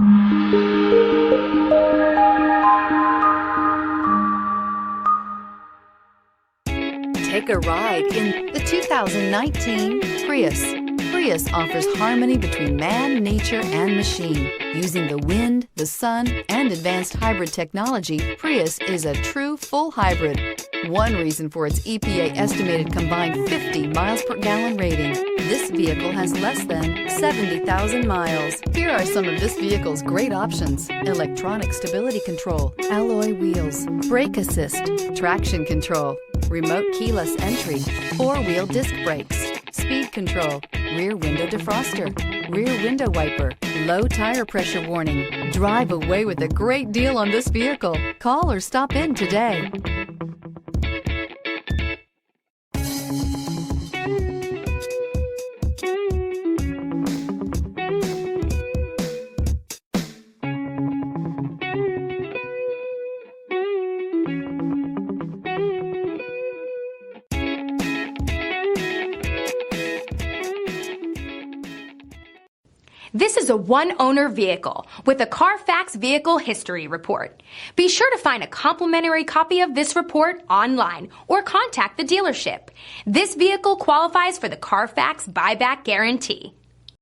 Take a ride in the 2019 Prius. Prius offers harmony between man, nature, and machine. Using the wind, the sun, and advanced hybrid technology, Prius is a true full hybrid. One reason for its EPA estimated combined 50 miles per gallon rating. This vehicle has less than 70,000 miles. Here are some of this vehicle's great options: electronic stability control, alloy wheels, brake assist, traction control, remote keyless entry, four-wheel disc brakes, speed control, rear window defroster, rear window wiper, low tire pressure warning. Drive away with a great deal on this vehicle. Call or stop in today. This is a one-owner vehicle with a Carfax Vehicle History Report. Be sure to find a complimentary copy of this report online or contact the dealership. This vehicle qualifies for the Carfax Buyback Guarantee.